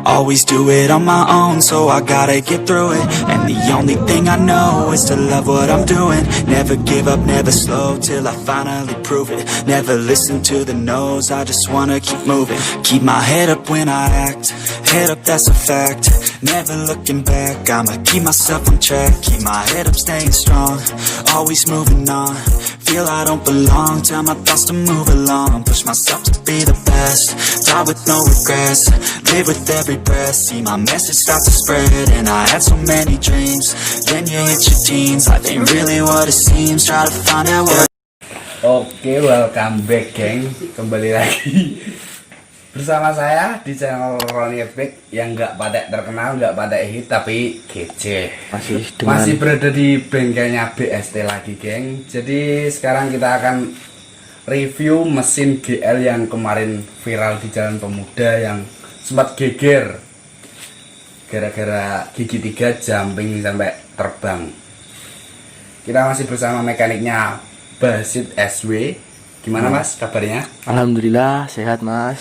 Always do it on my own, so I gotta get through it. And the only thing I know is to love what I'm doing. Never give up, never slow, till I finally prove it. Never listen to the no's, I just wanna keep moving. Keep my head up when I act, head up, that's a fact. Never looking back, I'ma keep myself on track. Keep my head up, staying strong, always moving on. Feel I don't belong, tell my thoughts to move along. Push myself to be the best, die with no regrets. Live with every breath, see my message start to spread. And I had so many dreams, then you hit your teens. Life ain't really what it seems, try to find out what. Oke, welcome back geng. Kembali lagi bersama saya di channel Ronnie Epic yang nggak pada terkenal, nggak pada hit, tapi kece. Masih berada di bengkelnya BST lagi geng. Jadi sekarang kita akan review mesin GL yang kemarin viral di Jalan Pemuda, yang sempat geger gara-gara gigi 3 jumping sampai terbang. Kita masih bersama mekaniknya Basit SW. Gimana mas kabarnya? Alhamdulillah sehat mas.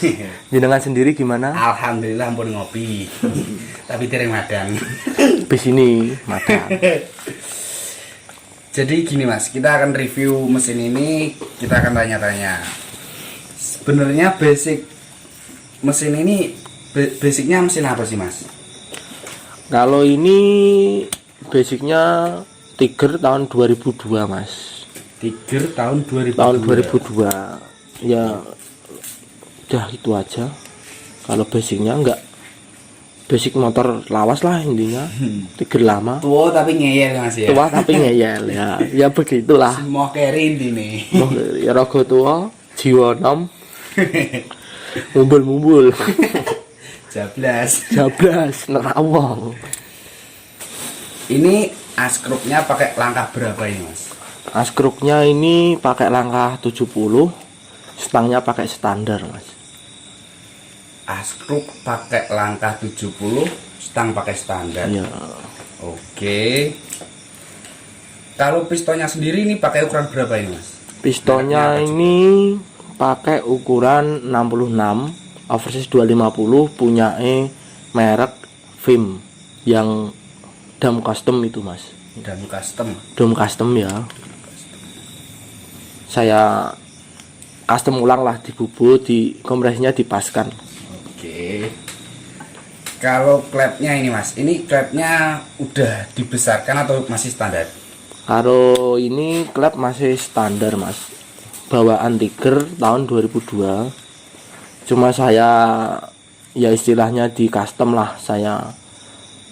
Jenengan sendiri gimana? Alhamdulillah ampun ngopi. Tapi dereng madang. Di sini madang. Jadi gini mas, kita akan review mesin ini, kita akan tanya-tanya. Sebenarnya basic mesin ini, basicnya mesin apa sih mas? Kalau ini basicnya Tiger tahun 2002 mas. Tiger tahun 2002. Tahun 2002. Ya udah itu aja. Kalau basicnya enggak basic motor lawas lah intinya. Tiger lama. Tua tapi ngeyel mas ya. Tua tapi ngeyel ya. Ya begitulah. Semua keri ini. Ya rogo tua, jiwa nom. Mumbul-mumbul. Jablas nerawang. Ini askrupnya pakai langkah berapa ini mas? Askrupnya ini pakai langkah 70, stangnya pakai standar mas. Askrup pakai langkah 70, stang pakai standar ya. Oke. Kalau pistonnya sendiri ini pakai ukuran berapa ini mas? Pistonnya ini pakai ukuran 66 overseas 250, punya merek Vim yang dam custom itu mas. Dam custom ya. Saya custom ulang lah, dibubut, di kompresinya dipaskan. Oke. Kalau klepnya ini mas, ini klepnya udah dibesarkan atau masih standar? Kalau ini klep masih standar mas, bawaan Tiger tahun 2002. Cuma saya ya istilahnya di custom lah, saya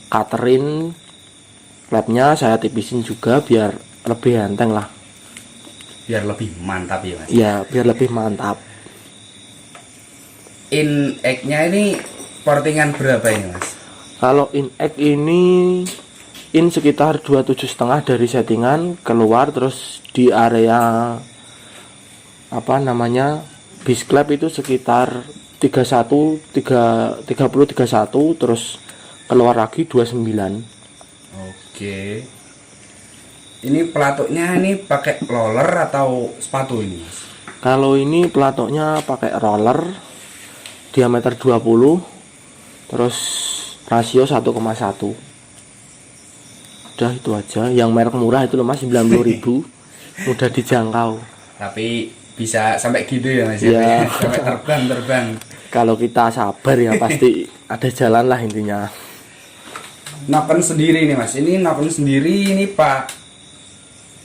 cutterin klepnya, saya tipisin juga biar lebih enteng lah. Biar lebih mantap ya mas? Ya biar lebih mantap. In egg-nya ini portingan berapa ini mas? Kalau in egg ini sekitar 27,5 dari settingan keluar, terus di area apa namanya bis klep itu sekitar 31 terus keluar lagi 29. Oke. Ini pelatuknya ini pakai roller atau sepatu ini mas? Kalau ini pelatuknya pakai roller diameter 20, terus rasio 1,1. Udah itu aja. Yang merek murah itu loh mas, 90.000. Mudah dijangkau. Tapi bisa sampai gitu ya mas ya. Sampai terbang. Kalau kita sabar ya pasti ada jalan lah intinya. Noken sendiri nih mas, ini noken sendiri, ini pak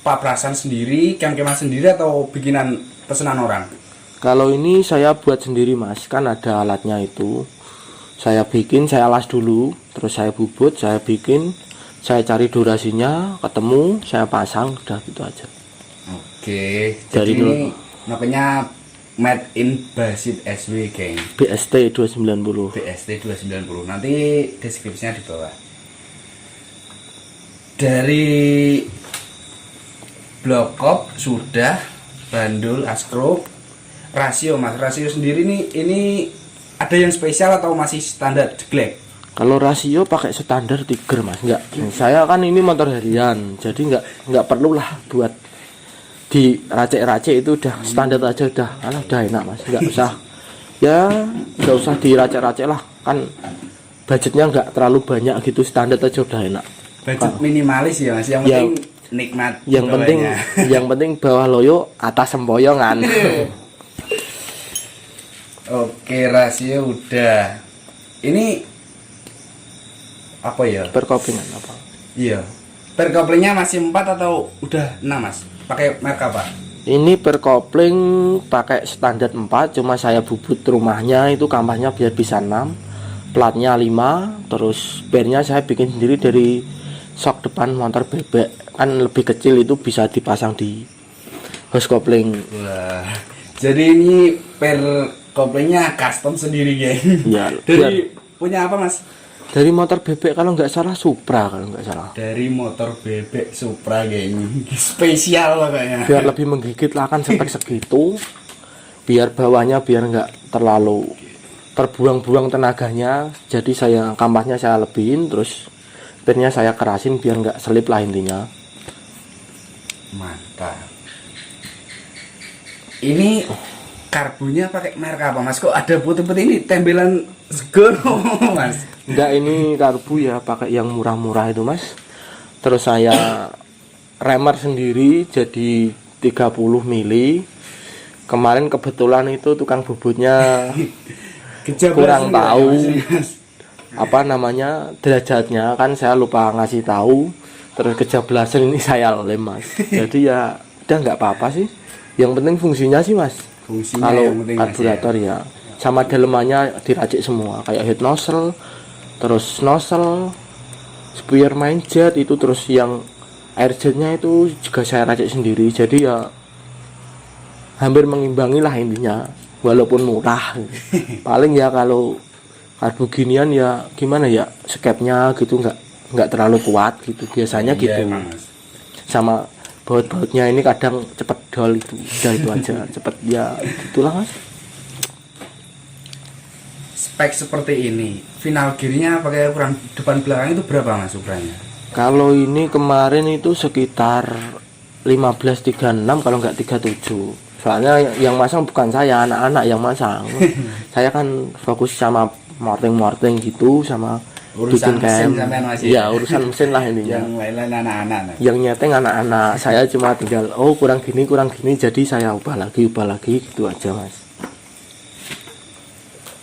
perasan sendiri, kem-keman sendiri atau bikinan pesanan orang? Kalau ini saya buat sendiri mas, kan ada alatnya itu. Saya bikin, saya las dulu, terus saya bubut, saya bikin, saya cari durasinya, ketemu, saya pasang, udah gitu aja. Oke, jadi ini nokennya made in Basit SW geng. BST 290. BST 290. Nanti deskripsinya di bawah. Dari blokop sudah, bandul, askrup, rasio mas. Rasio sendiri nih, ini ada yang spesial atau masih standar jeglek? Kalau rasio pakai standar Tiger mas, enggak. Saya kan ini motor harian, jadi enggak perlu lah buat diracek-racek, itu udah standar aja udah enak mas, enggak usah ya, enggak usah diracek-racek lah, kan budgetnya enggak terlalu banyak gitu, standar aja udah enak. Budget minimalis ya mas, yang penting nikmat. Yang penting bawah loyo atas sempoyongan. Oke, rasio udah. Ini apa ya? Perkoplingan apa? Iya. Perkoplingnya masih 4 atau udah 6 mas? Pakai merek apa? Ini perkopling pakai standar 4, cuma saya bubut rumahnya itu kampasnya biar bisa 6, platnya 5, terus pernya saya bikin sendiri dari sok depan motor bebek, kan lebih kecil, itu bisa dipasang di hose kopling. Wah, jadi ini per koplingnya custom sendiri geng. Ya, Dari punya apa mas? dari motor bebek kalau nggak salah Supra, kalau nggak salah. Dari motor bebek Supra geng, spesial pokoknya. Biar lebih menggigit lah, kan spek segitu, biar bawahnya biar nggak terlalu terbuang-buang tenaganya. Jadi kampasnya saya lebihin, terus pernya saya kerasin biar nggak selip lah intinya. Mantap. Ini karbunya pakai merek apa mas? Kok ada putih-putih ini tembelan segono mas? Enggak, ini karbu ya pakai yang murah-murah itu mas. Terus saya remer sendiri jadi 30 mili. Kemarin kebetulan itu tukang bubutnya kurang tahu apa namanya derajatnya, kan saya lupa ngasih tahu, terus kejablasan ini saya lem mas. Jadi ya udah nggak apa-apa sih, yang penting fungsinya sih mas. Fungsinya kalau yang penting, karburator ya sama dalemannya diracik semua, kayak head nozzle, terus nozzle, sphere main jet itu, terus yang air jetnya itu juga saya racik sendiri. Jadi ya hampir mengimbangi lah intinya, walaupun murah. Paling ya kalau karbu ginian ya gimana ya, skepnya gitu nggak terlalu kuat gitu biasanya gitu. Sama baut-bautnya ini kadang cepet dol, itu udah itu aja cepet ya gitulah mas. Spek seperti ini, final gearnya pakai ukuran depan belakang itu berapa mas ukurannya? Kalau ini kemarin itu sekitar 1536 kalau nggak 37. Soalnya yang masang bukan saya, anak-anak yang masang. Saya kan fokus sama morting gitu, sama Urusan bikin mesin cam. sampean mas Ya urusan mesin lah intinya. Yang lain-lain anak-anak. Yang nyeteng anak-anak, saya cuma tinggal kurang gini jadi saya ubah lagi gitu aja mas.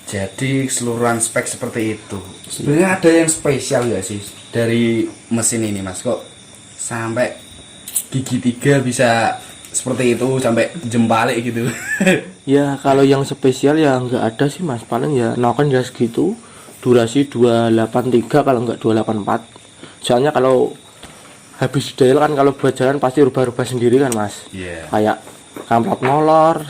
Jadi keseluruhan spek seperti itu. Sebenarnya ada yang spesial ya sih dari mesin ini mas, kok sampai gigi 3 bisa seperti itu, sampai jempalik gitu. Ya kalau yang spesial ya nggak ada sih mas, paling ya noken ya segitu, durasi 283 kalau nggak 284. Soalnya kalau habis dial kan kalau buat jalan pasti rubah-rubah sendiri kan mas. Kayak kamplat molor,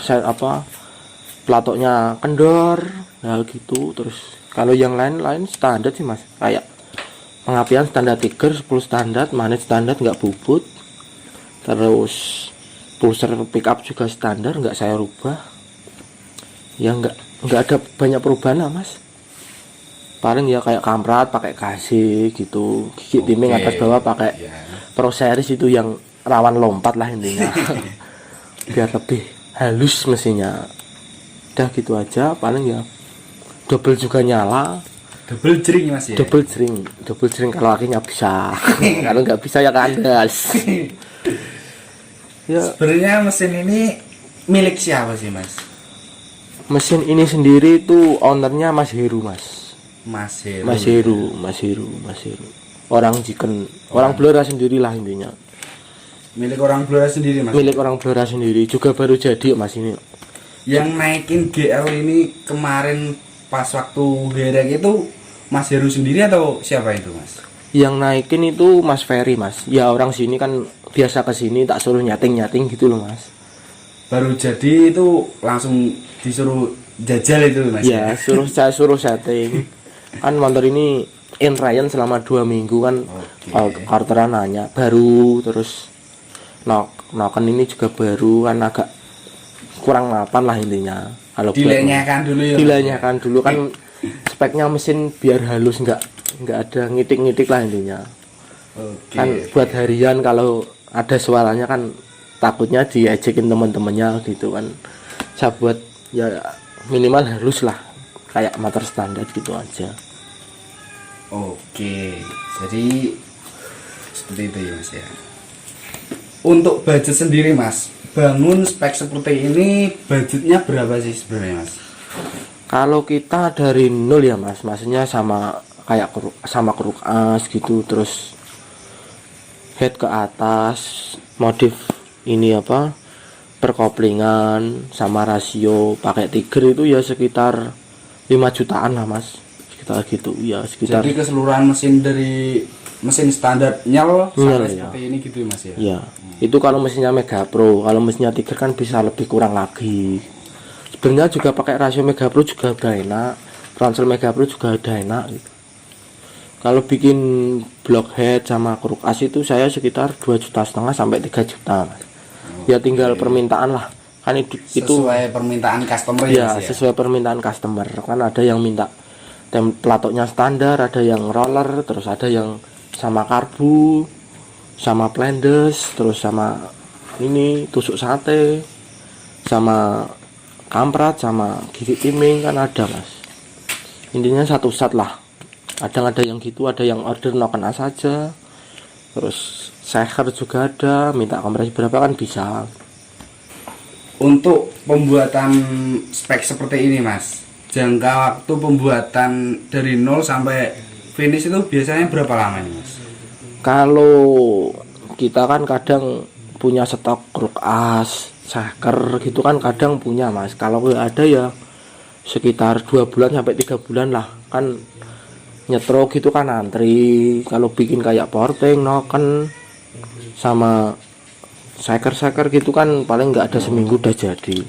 platoknya kendor, nah gitu. Terus kalau yang lain standar sih mas, kayak pengapian standar Tiger 10 standar, manet standar nggak bubut, terus pulser pickup juga standar nggak saya rubah. Ya nggak ada banyak perubahan lah mas. Paling ya kayak kamprat pakai kasih gitu, gigi timing atas bawah pakai Pro Series itu yang rawan lompat lah intinya. Biar lebih halus mesinnya. Udah gitu aja, paling ya double juga nyala. Double jering mas ya? Double jering kalau lagi nggak bisa. Kalau nggak bisa ya kandas. Ya. Sebenarnya mesin ini milik siapa sih mas? Mesin ini sendiri itu ownernya Mas Heru mas. Mas Heru. Orang Jiken, orang Blora sendiri lah intinya. Milik orang Blora sendiri mas? Milik orang Blora sendiri, juga baru jadi mas ini. Yang naikin GL ini kemarin pas waktu herek itu Mas Heru sendiri atau siapa itu mas? Yang naikin itu Mas Ferry mas. Ya orang sini kan biasa kesini, tak suruh nyating gitu loh mas. Baru jadi itu langsung disuruh jajal itu mas? Ya saya suruh setting. Kan motor ini in Ryan selama 2 minggu kan. Karteran nanya baru, terus noken ini juga baru, kan agak kurang mapan lah intinya. Kalau dilenyakan dulu ya? Dilenyakan dulu kan speknya mesin biar halus, nggak ada ngitik-ngitik lah intinya. Oke. Kan buat harian kalau ada suaranya kan takutnya diejekin teman-temannya gitu kan. Saya buat ya minimal halus lah kayak motor standar gitu aja. Oke, jadi seperti itu ya Mas ya. Untuk budget sendiri Mas, bangun spek seperti ini budgetnya berapa sih sebenarnya Mas? Kalau kita dari nol ya Mas, maksudnya sama kayak sama keruk as gitu, terus head ke atas, modif ini apa perkoplingan sama rasio pakai Tiger itu ya sekitar 5 jutaan lah Mas, sekitar gitu ya, sekitar. Jadi keseluruhan mesin dari mesin standar nyal sampai ya. seperti ini gitu ya Mas ya? Ya, itu kalau mesinnya Mega Pro, kalau mesinnya Tiger kan bisa lebih kurang lagi. Sebenarnya juga pakai rasio Mega Pro juga udah enak, Ransel Mega Pro juga udah enak gitu. Kalau bikin blockhead sama kruk as itu saya sekitar 2,5 juta sampai 3 juta Mas. Ya tinggal permintaan lah. Kan itu Sesuai permintaan customer ya, Mas ya? sesuai permintaan customer. Kan ada yang minta platoknya standar, ada yang roller, terus ada yang sama karbu, sama plendes, terus sama ini tusuk sate, sama kamprat, sama gigi timing kan ada Mas. Intinya satu set lah. Kadang ada yang gitu, ada yang order noken as saja, terus shaker juga ada, minta kompresi berapa kan bisa. Untuk pembuatan spek seperti ini Mas, jangka waktu pembuatan dari 0 sampai finish itu biasanya berapa lama nih Mas? Kalau kita kan kadang punya stok kruk as, shaker gitu kan kadang punya Mas. Kalau nggak ada ya sekitar 2 bulan sampai 3 bulan lah. Kan nyetrok gitu kan antri, kalau bikin kayak porting noken sama shaker gitu kan paling nggak ada seminggu udah jadi.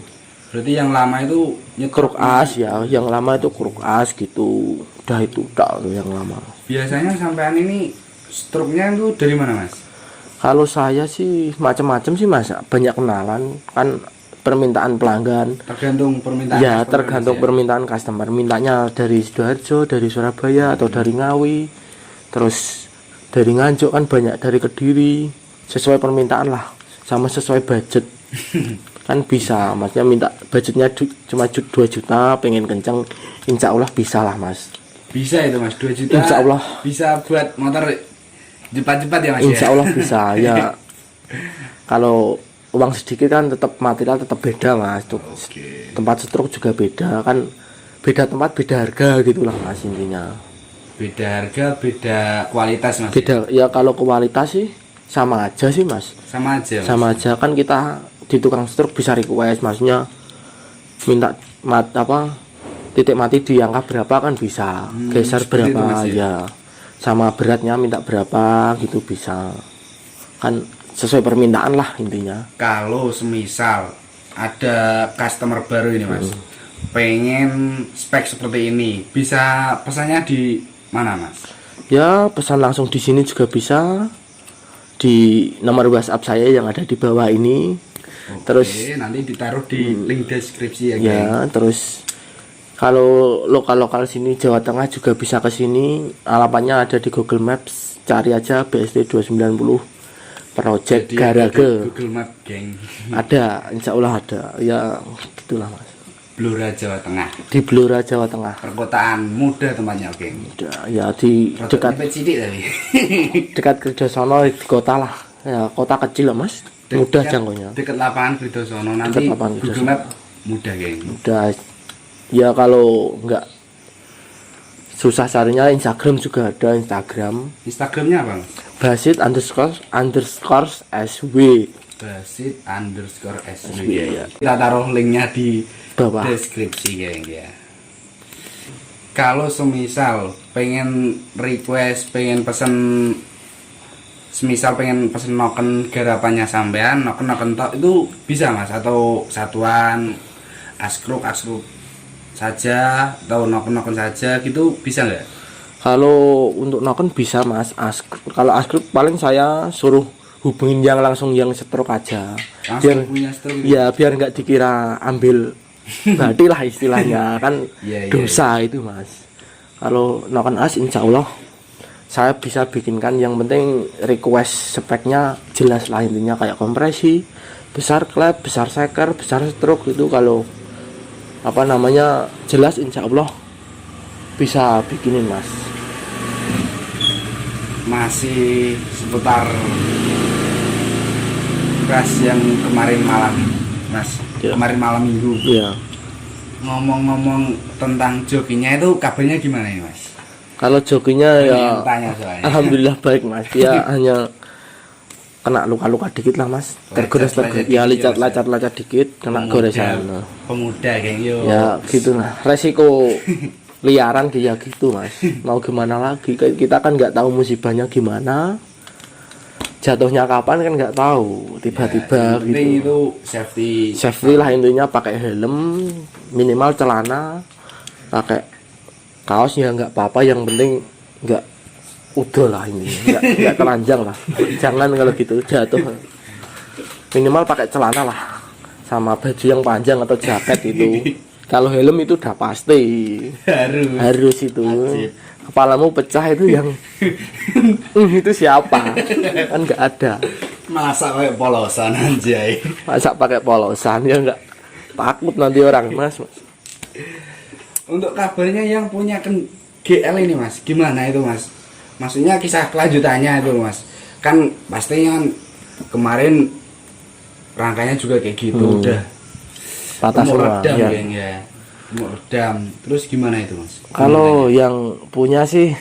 Berarti yang lama itu Kruk as ya, yang lama itu kruk as gitu, udah itu udah yang lama. biasanya sampean ini struknya itu dari mana Mas? Kalau saya sih macam-macam sih Mas, banyak kenalan kan, permintaan pelanggan. Tergantung permintaan Ya customer, tergantung Mas, ya? permintaan customer, mintanya dari Sidoarjo, dari Surabaya atau dari Ngawi, terus dari Nganjuk kan banyak, dari Kediri, sesuai permintaan lah sama sesuai budget. Kan bisa, maksudnya minta budgetnya cuma 2 juta, pengen kenceng, insya Allah bisa lah Mas. Bisa itu Mas, 2 juta Insya Allah. bisa buat motor cepat-cepat ya Mas Insya ya? Allah bisa ya. Kalau uang sedikit kan tetap material tetap beda Mas. Oke. Tempat stroke juga beda kan, beda tempat beda harga gitulah Mas intinya. Beda harga, beda kualitas Mas. Beda ya, kalau kualitas sih sama aja sih Mas. Sama aja Mas. Sama aja kan, kita di tukang stroke bisa request, maksudnya minta titik mati di angka berapa kan bisa, geser seperti itu, berapa Mas, ya, sama beratnya minta berapa gitu bisa. Kan sesuai permintaan lah intinya. Kalau semisal ada customer baru ini Mas, pengen spek seperti ini, bisa pesannya di mana Mas? Ya pesan langsung di sini juga bisa, di nomor WhatsApp saya yang ada di bawah ini. Oke, Terus nanti ditaruh di link deskripsi ya, ya, geng. terus kalau lokal sini Jawa Tengah juga bisa ke sini. Alamatnya ada di Google Maps, cari aja BSD 290 Project Jadi ada di Garage. Google Map geng. Ada, insya Allah ada. Ya gitulah Mas. Blora Jawa Tengah, Di Blora Jawa Tengah. perkotaan muda tempatnya geng. Ada, ya di Dekat dekat cidik tadi. dekat Kerjosono, di kota lah. Ya kota kecil lah Mas. Mudah jangkaunya. Dekat lapangan Kridosono, nanti lapangan Google Kridosono. Map mudah geng. Udah ya, kalau nggak susah carinya Instagram juga ada. Instagramnya apa Mas? Basit underscore SW. Basit underscore SW. ya. Kita taruh linknya di Bawah. deskripsi geng ya. Kalau semisal pengen request, pengen pesen, semisal pengen pesen noken garapannya sampean, noken tok itu bisa Mas, atau satuan askruk saja atau noken saja gitu bisa nggak? Kalau untuk noken bisa Mas. Kalau askrip paling saya suruh hubungin yang langsung yang stroke aja. Langsung punya stroke gitu? Ya biar nggak dikira ambil badi lah istilahnya kan. Iya, iya, Dosa itu Mas. Kalau Nakon As insya Allah saya bisa bikinkan, yang penting request speknya jelas lah, intinya kayak kompresi, besar klep, besar seker, besar stroke itu kalau apa namanya jelas insya Allah bisa bikinin mas. Masih seputar gas yang kemarin malam mas, Ya. kemarin malam minggu. Ya, Ngomong-ngomong tentang jokinya itu kabarnya gimana ya mas? kalau jokinya ya Tanya soalnya. alhamdulillah baik mas, ya hanya kena luka-luka dikit lah mas, tergores Lecet-lecet ya dikit, lecet-lecet dikit, kena goresan. Pemuda kayak yo. Ya gitu lah, resiko liaran kayak gitu mas, mau gimana lagi, kita kan nggak tahu musibahnya gimana, jatuhnya kapan kan nggak tahu, tiba-tiba Yang penting gitu. itu safety. Safety lah intinya, pakai helm, minimal celana, pakai kaos ya nggak apa-apa, yang penting nggak udah lah ini, nggak telanjang lah, jangan kalau gitu jatuh, minimal pakai celana lah, sama baju yang panjang atau jaket itu. Kalau helm itu udah pasti harus itu. Wajib. Kepalamu pecah itu yang itu siapa, kan nggak ada. Masa kayak polosan anjay. Masa pakai polosan ya nggak, takut nanti orang mas. Untuk kabarnya yang punya GL ini mas, gimana itu mas? Maksudnya kisah kelanjutannya itu mas. Kan pastinya kemarin rangkanya juga kayak gitu, udah Patah semua redam ya. geng ya. Redam. Terus gimana itu mas? Kalau yang punya sih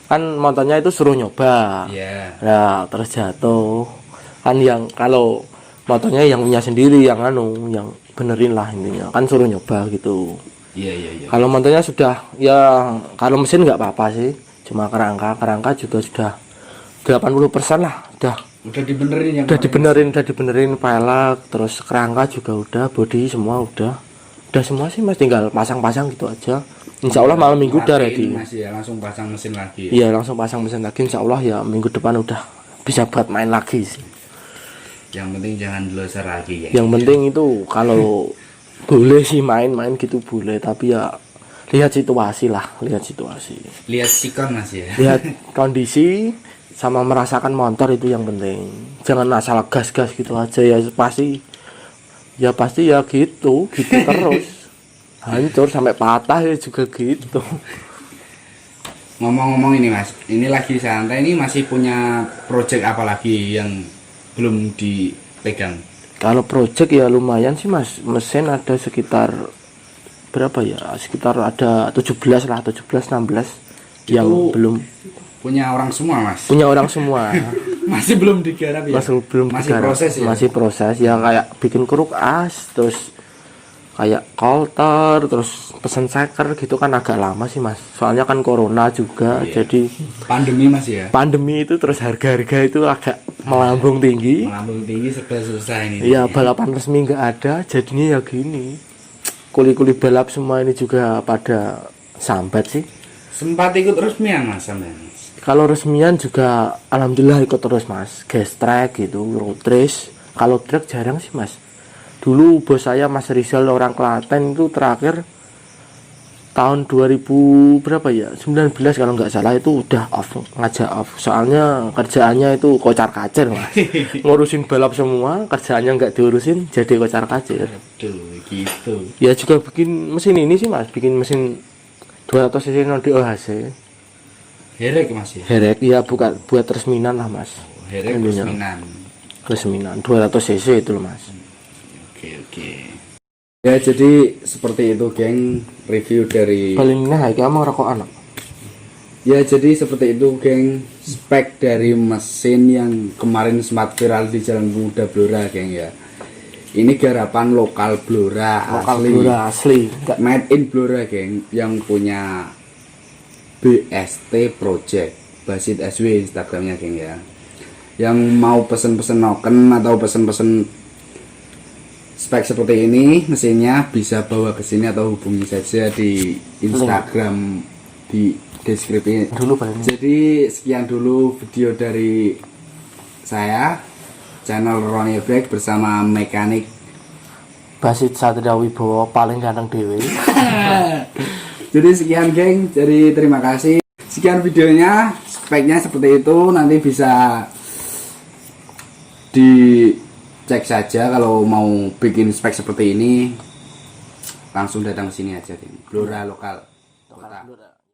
kan motornya itu suruh nyoba, Iya. nah terus jatuh kan. Yang kalau motornya yang punya sendiri, yang yang benerin lah intinya, kan suruh nyoba gitu. Iya. Kalau motornya sudah ya, kalau mesin nggak apa-apa sih, cuma kerangka juga sudah 80% lah, Udah dibenerin yang udah kemarin, dibenerin pelek, terus kerangka juga udah, bodi semua udah semua sih mas, tinggal pasang-pasang gitu aja. Insya Allah malam minggu udah ready. Mas ya, langsung pasang mesin lagi. Iya langsung pasang mesin lagi, insya Allah ya minggu depan udah bisa buat main lagi sih. Yang penting jangan loser lagi ya. Yang penting itu kalau boleh sih main-main gitu boleh, tapi ya lihat situasi lah, lihat sikon mas ya. lihat kondisi sama merasakan motor, itu yang penting. Jangan asal gas-gas gitu aja, ya pasti ya gitu terus hancur sampai patah ya juga gitu. Ngomong-ngomong ini mas, ini lagi santai, ini masih punya project apa lagi yang belum dipegang? Kalau project ya lumayan sih mas, mesin ada sekitar berapa ya, sekitar ada 17 lah, 16 yang Itu belum punya orang semua mas? punya orang semua. Masih belum digarap ya? Masih belum masih digarap. proses ya? Masih proses ya, kayak bikin keruk as, terus kayak kolter, terus pesen seker gitu kan agak lama sih mas, soalnya kan corona juga. Iya. Jadi Pandemi mas ya? pandemi itu, terus harga-harga itu agak melambung tinggi. Melambung tinggi serba susah ini. Iya, balapan resmi nggak ada, jadinya ya gini, kuli-kuli balap semua ini juga pada sambat sih. Sempat ikut resmian mas sampean? Kalau resmian juga alhamdulillah ikut terus mas, gas track gitu, road race. Kalau truk jarang sih mas. Dulu bos saya Mas Rizal orang Klaten itu terakhir tahun 2000 berapa ya, 19 kalau nggak salah, itu udah ngajak off. Soalnya kerjaannya itu kocar kacir mas, ngurusin balap semua, kerjaannya nggak diurusin, jadi kocar kacir. Aduh gitu. Ya juga bikin mesin ini sih mas, bikin mesin 200 cc non DOHC. Herek mas ya? Herek ya, buat resminan lah mas. Herek Intinya. resminan. 200 cc itu loh mas. Oke. Ya jadi seperti itu geng, review dari. Paling nah kamu rokok anak. Ya jadi seperti itu geng, spek dari mesin yang kemarin sempat viral di Jalan Pemuda Blora geng ya. Ini garapan lokal Blora, Lokal asli. Blora asli. Enggak Made in Blora geng, yang punya BST Project, Basit SW Instagramnya geng ya. Yang mau pesen-pesen noken atau pesen-pesen spek seperti ini mesinnya, bisa bawa ke sini atau hubungi saja di Instagram di deskripsi dulu paling. Jadi sekian dulu video dari saya, channel Ronnie Black bersama mekanik Basit Satria Wibowo paling ganteng dewe. Jadi sekian geng, jadi terima kasih. Sekian videonya, speknya seperti itu. Nanti bisa dicek saja kalau mau bikin spek seperti ini. Langsung datang ke sini aja, Blora lokal. Kota.